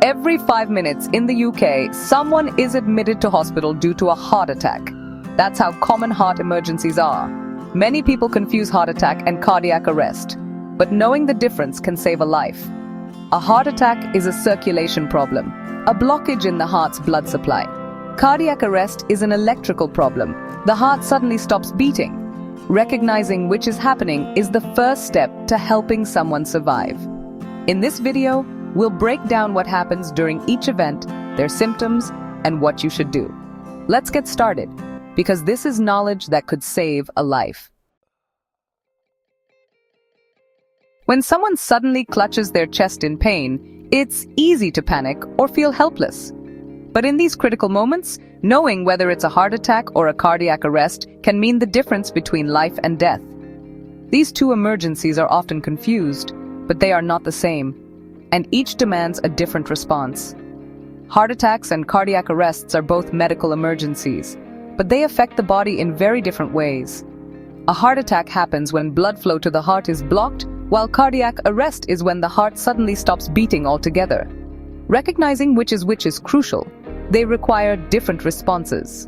Every 5 minutes in the UK, someone is admitted to hospital due to a heart attack. That's how common heart emergencies are. Many people confuse heart attack and cardiac arrest, but knowing the difference can save a life. A heart attack is a circulation problem, a blockage in the heart's blood supply. Cardiac arrest is an electrical problem. The heart suddenly stops beating. Recognizing which is happening is the first step to helping someone survive. In this video, we'll break down what happens during each event, their symptoms, and what you should do. Let's get started, because this is knowledge that could save a life. When someone suddenly clutches their chest in pain, it's easy to panic or feel helpless. But in these critical moments, knowing whether it's a heart attack or a cardiac arrest can mean the difference between life and death. These two emergencies are often confused, but they are not the same, and each demands a different response. Heart attacks and cardiac arrests are both medical emergencies, but they affect the body in very different ways. A heart attack happens when blood flow to the heart is blocked, while cardiac arrest is when the heart suddenly stops beating altogether. Recognizing which is crucial. They require different responses.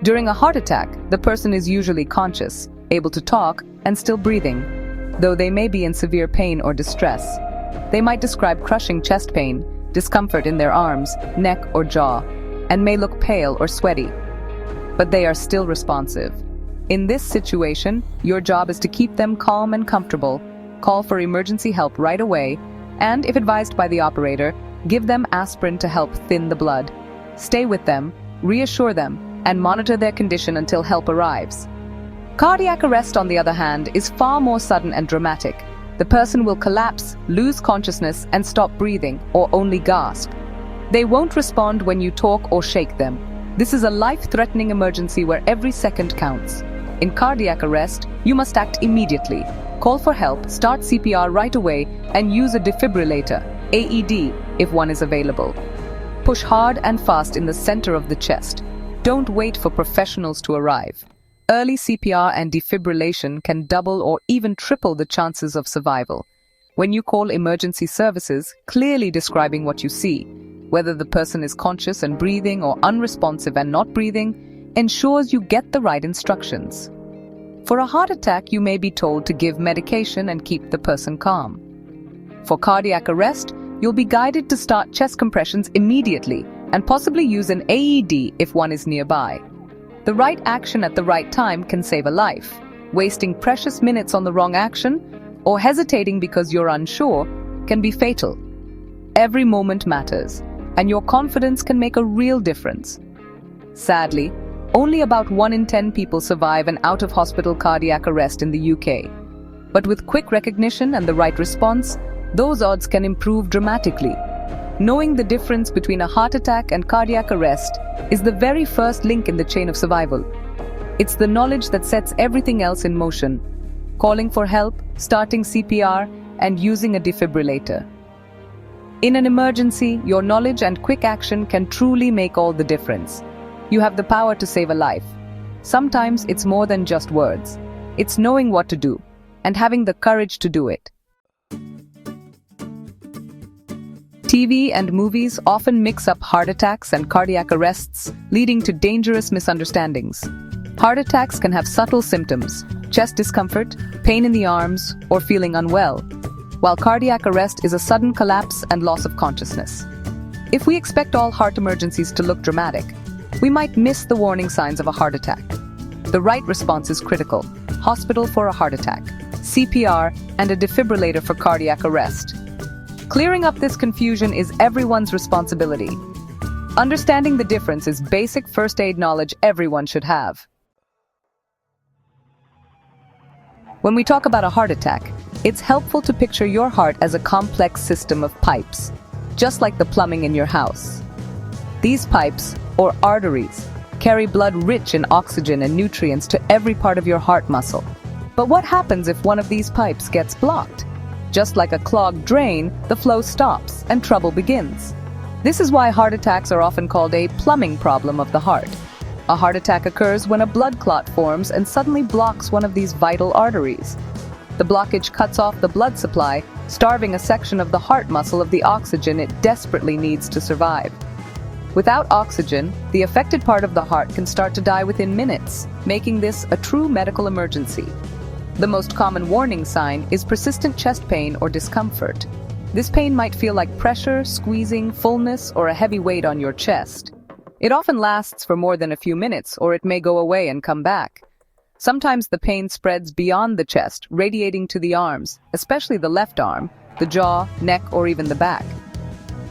During a heart attack, the person is usually conscious, able to talk, and still breathing, though they may be in severe pain or distress. They might describe crushing chest pain, discomfort in their arms, neck, or jaw, and may look pale or sweaty. But they are still responsive. In this situation, your job is to keep them calm and comfortable, call for emergency help right away, and, if advised by the operator, give them aspirin to help thin the blood. Stay with them, reassure them, and monitor their condition until help arrives. Cardiac arrest, on the other hand, is far more sudden and dramatic. The person will collapse, lose consciousness, and stop breathing, or only gasp. They won't respond when you talk or shake them. This is a life-threatening emergency where every second counts. In cardiac arrest, you must act immediately. Call for help, start CPR right away, and use a defibrillator, AED, if one is available. Push hard and fast in the center of the chest. Don't wait for professionals to arrive. Early CPR and defibrillation can double or even triple the chances of survival. When you call emergency services, clearly describing what you see, whether the person is conscious and breathing or unresponsive and not breathing, ensures you get the right instructions. For a heart attack, you may be told to give medication and keep the person calm. For cardiac arrest, you'll be guided to start chest compressions immediately and possibly use an AED if one is nearby. The right action at the right time can save a life. Wasting precious minutes on the wrong action or hesitating because you're unsure can be fatal. Every moment matters, and your confidence can make a real difference. Sadly, only about 1 in 10 people survive an out-of-hospital cardiac arrest in the UK. But with quick recognition and the right response, those odds can improve dramatically. Knowing the difference between a heart attack and cardiac arrest is the very first link in the chain of survival. It's the knowledge that sets everything else in motion. Calling for help, starting CPR, and using a defibrillator. In an emergency, your knowledge and quick action can truly make all the difference. You have the power to save a life. Sometimes it's more than just words. It's knowing what to do, and having the courage to do it. TV and movies often mix up heart attacks and cardiac arrests, leading to dangerous misunderstandings. Heart attacks can have subtle symptoms: chest discomfort, pain in the arms, or feeling unwell, while cardiac arrest is a sudden collapse and loss of consciousness. If we expect all heart emergencies to look dramatic, we might miss the warning signs of a heart attack. The right response is critical: hospital for a heart attack, CPR, and a defibrillator for cardiac arrest. Clearing up this confusion is everyone's responsibility. Understanding the difference is basic first aid knowledge everyone should have. When we talk about a heart attack, it's helpful to picture your heart as a complex system of pipes, just like the plumbing in your house. These pipes, or arteries, carry blood rich in oxygen and nutrients to every part of your heart muscle. But what happens if one of these pipes gets blocked? Just like a clogged drain, the flow stops and trouble begins. This is why heart attacks are often called a plumbing problem of the heart. A heart attack occurs when a blood clot forms and suddenly blocks one of these vital arteries. The blockage cuts off the blood supply, starving a section of the heart muscle of the oxygen it desperately needs to survive. Without oxygen, the affected part of the heart can start to die within minutes, making this a true medical emergency. The most common warning sign is persistent chest pain or discomfort. This pain might feel like pressure, squeezing, fullness, or a heavy weight on your chest. It often lasts for more than a few minutes, or it may go away and come back. Sometimes the pain spreads beyond the chest, radiating to the arms, especially the left arm, the jaw, neck, or even the back.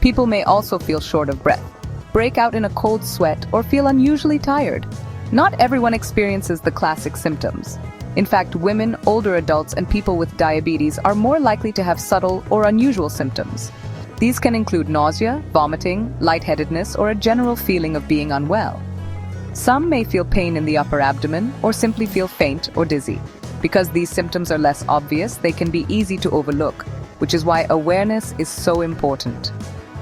People may also feel short of breath, break out in a cold sweat, or feel unusually tired. Not everyone experiences the classic symptoms. In fact, women, older adults, and people with diabetes are more likely to have subtle or unusual symptoms. These can include nausea, vomiting, lightheadedness, or a general feeling of being unwell. Some may feel pain in the upper abdomen or simply feel faint or dizzy. Because these symptoms are less obvious, they can be easy to overlook, which is why awareness is so important.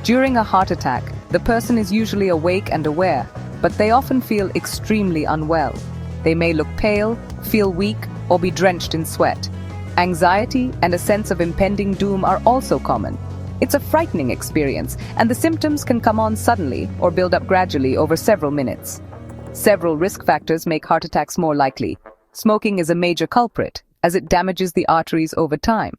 During a heart attack, the person is usually awake and aware, but they often feel extremely unwell. They may look pale, feel weak, or be drenched in sweat. Anxiety and a sense of impending doom are also common. It's a frightening experience, and the symptoms can come on suddenly or build up gradually over several minutes. Several risk factors make heart attacks more likely. Smoking is a major culprit, as it damages the arteries over time.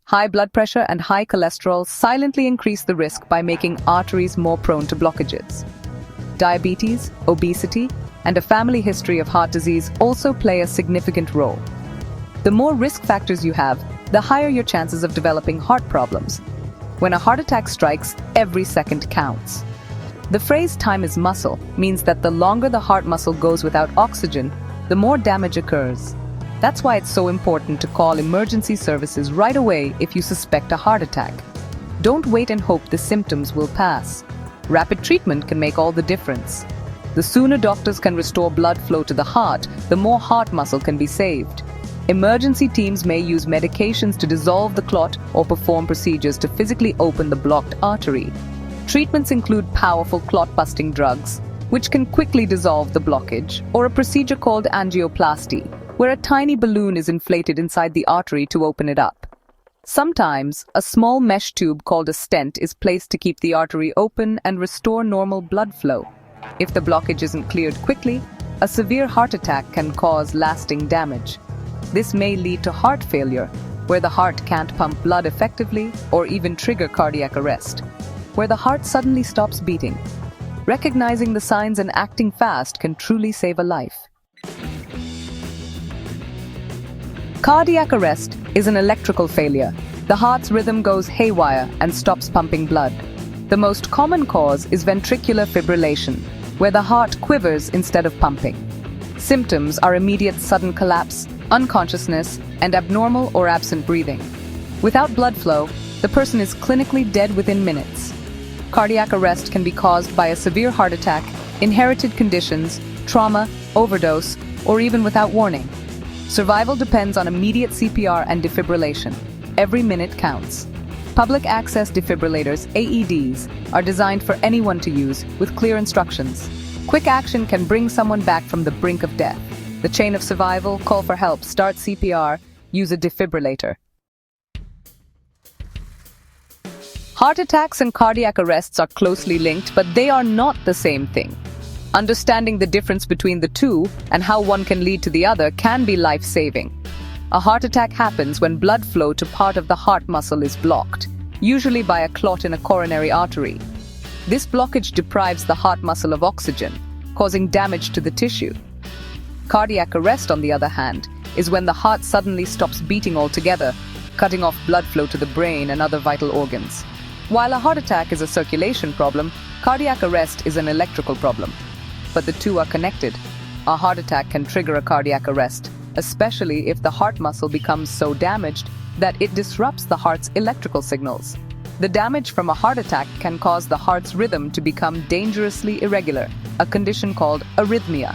High blood pressure and high cholesterol silently increase the risk by making arteries more prone to blockages. Diabetes, obesity, and a family history of heart disease also play a significant role. The more risk factors you have, the higher your chances of developing heart problems. When a heart attack strikes, every second counts. The phrase "time is muscle" means that the longer the heart muscle goes without oxygen, the more damage occurs. That's why it's so important to call emergency services right away if you suspect a heart attack. Don't wait and hope the symptoms will pass. Rapid treatment can make all the difference. The sooner doctors can restore blood flow to the heart, the more heart muscle can be saved. Emergency teams may use medications to dissolve the clot or perform procedures to physically open the blocked artery. Treatments include powerful clot-busting drugs, which can quickly dissolve the blockage, or a procedure called angioplasty, where a tiny balloon is inflated inside the artery to open it up. Sometimes, a small mesh tube called a stent is placed to keep the artery open and restore normal blood flow. If the blockage isn't cleared quickly, a severe heart attack can cause lasting damage. This may lead to heart failure, where the heart can't pump blood effectively, or even trigger cardiac arrest, where the heart suddenly stops beating. Recognizing the signs and acting fast can truly save a life. Cardiac arrest is an electrical failure. The heart's rhythm goes haywire and stops pumping blood. The most common cause is ventricular fibrillation, where the heart quivers instead of pumping. Symptoms are immediate sudden collapse, unconsciousness, and abnormal or absent breathing. Without blood flow, the person is clinically dead within minutes. Cardiac arrest can be caused by a severe heart attack, inherited conditions, trauma, overdose, or even without warning. Survival depends on immediate CPR and defibrillation. Every minute counts. Public access defibrillators, AEDs, are designed for anyone to use with clear instructions. Quick action can bring someone back from the brink of death. The chain of survival: call for help, start CPR, use a defibrillator. Heart attacks and cardiac arrests are closely linked, but they are not the same thing. Understanding the difference between the two and how one can lead to the other can be life-saving. A heart attack happens when blood flow to part of the heart muscle is blocked, usually by a clot in a coronary artery. This blockage deprives the heart muscle of oxygen, causing damage to the tissue. Cardiac arrest, on the other hand, is when the heart suddenly stops beating altogether, cutting off blood flow to the brain and other vital organs. While a heart attack is a circulation problem, cardiac arrest is an electrical problem. But the two are connected. A heart attack can trigger a cardiac arrest, especially if the heart muscle becomes so damaged that it disrupts the heart's electrical signals. The damage from a heart attack can cause the heart's rhythm to become dangerously irregular, a condition called arrhythmia.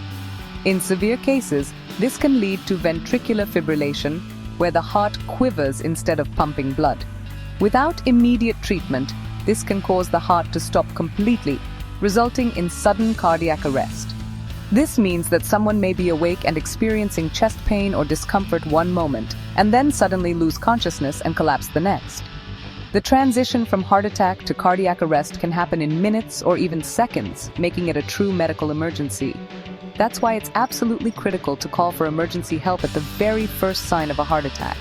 In severe cases, this can lead to ventricular fibrillation, where the heart quivers instead of pumping blood. Without immediate treatment, this can cause the heart to stop completely, resulting in sudden cardiac arrest. This means that someone may be awake and experiencing chest pain or discomfort one moment, and then suddenly lose consciousness and collapse the next. The transition from heart attack to cardiac arrest can happen in minutes or even seconds, making it a true medical emergency. That's why it's absolutely critical to call for emergency help at the very first sign of a heart attack.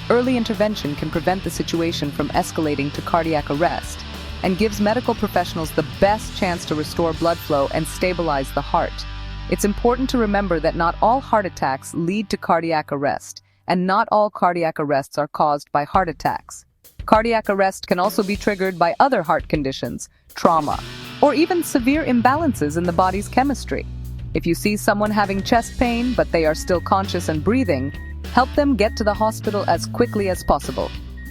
Early intervention can prevent the situation from escalating to cardiac arrest and gives medical professionals the best chance to restore blood flow and stabilize the heart. It's important to remember that not all heart attacks lead to cardiac arrest, and not all cardiac arrests are caused by heart attacks. Cardiac arrest can also be triggered by other heart conditions, trauma, or even severe imbalances in the body's chemistry. If you see someone having chest pain but they are still conscious and breathing, help them get to the hospital as quickly as possible.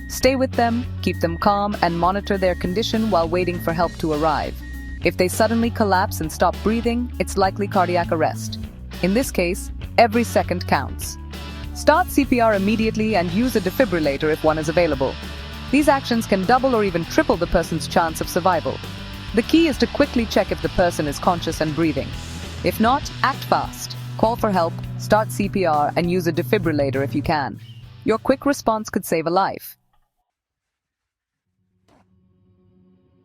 Stay with them, keep them calm, and monitor their condition while waiting for help to arrive. If they suddenly collapse and stop breathing, it's likely cardiac arrest. In this case, every second counts. Start CPR immediately and use a defibrillator if one is available. These actions can double or even triple the person's chance of survival. The key is to quickly check if the person is conscious and breathing. If not, act fast. Call for help, start CPR, and use a defibrillator if you can. Your quick response could save a life.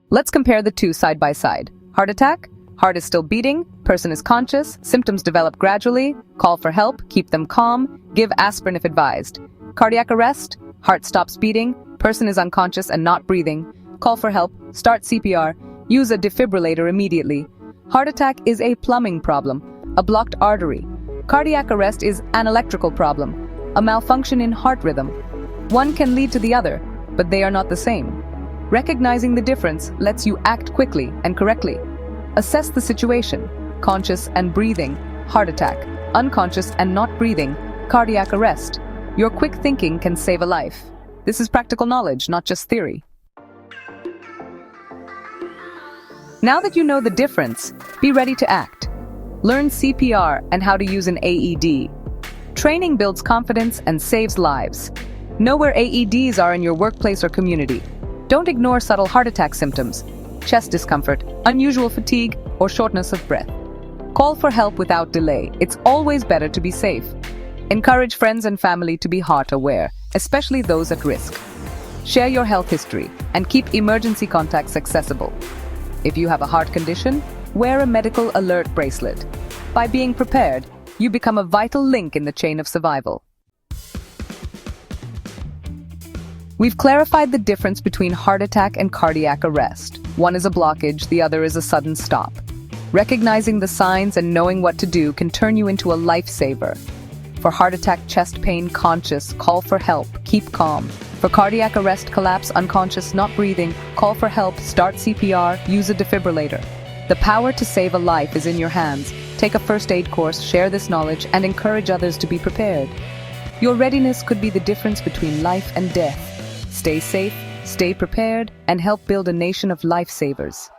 Let's compare the two side by side. Heart attack, heart is still beating, person is conscious, symptoms develop gradually, call for help, keep them calm, give aspirin if advised. Cardiac arrest, heart stops beating, person is unconscious and not breathing, call for help, start CPR, use a defibrillator immediately. Heart attack is a plumbing problem, a blocked artery. Cardiac arrest is an electrical problem, a malfunction in heart rhythm. One can lead to the other, but they are not the same. Recognizing the difference lets you act quickly and correctly. Assess the situation: conscious and breathing, heart attack; unconscious and not breathing, cardiac arrest. Your quick thinking can save a life. This is practical knowledge, not just theory. Now that you know the difference, be ready to act. Learn CPR and how to use an AED. Training builds confidence and saves lives. Know where AEDs are in your workplace or community. Don't ignore subtle heart attack symptoms: chest discomfort, unusual fatigue, or shortness of breath. Call for help without delay. It's always better to be safe. Encourage friends and family to be heart aware, especially those at risk. Share your health history and keep emergency contacts accessible. If you have a heart condition, wear a medical alert bracelet. By being prepared, you become a vital link in the chain of survival. We've clarified the difference between heart attack and cardiac arrest. One is a blockage, the other is a sudden stop. Recognizing the signs and knowing what to do can turn you into a lifesaver. For heart attack, chest pain, conscious, call for help, keep calm. For cardiac arrest, collapse, unconscious, not breathing, call for help, start CPR, use a defibrillator. The power to save a life is in your hands. Take a first aid course, share this knowledge, and encourage others to be prepared. Your readiness could be the difference between life and death. Stay safe, stay prepared, and help build a nation of lifesavers.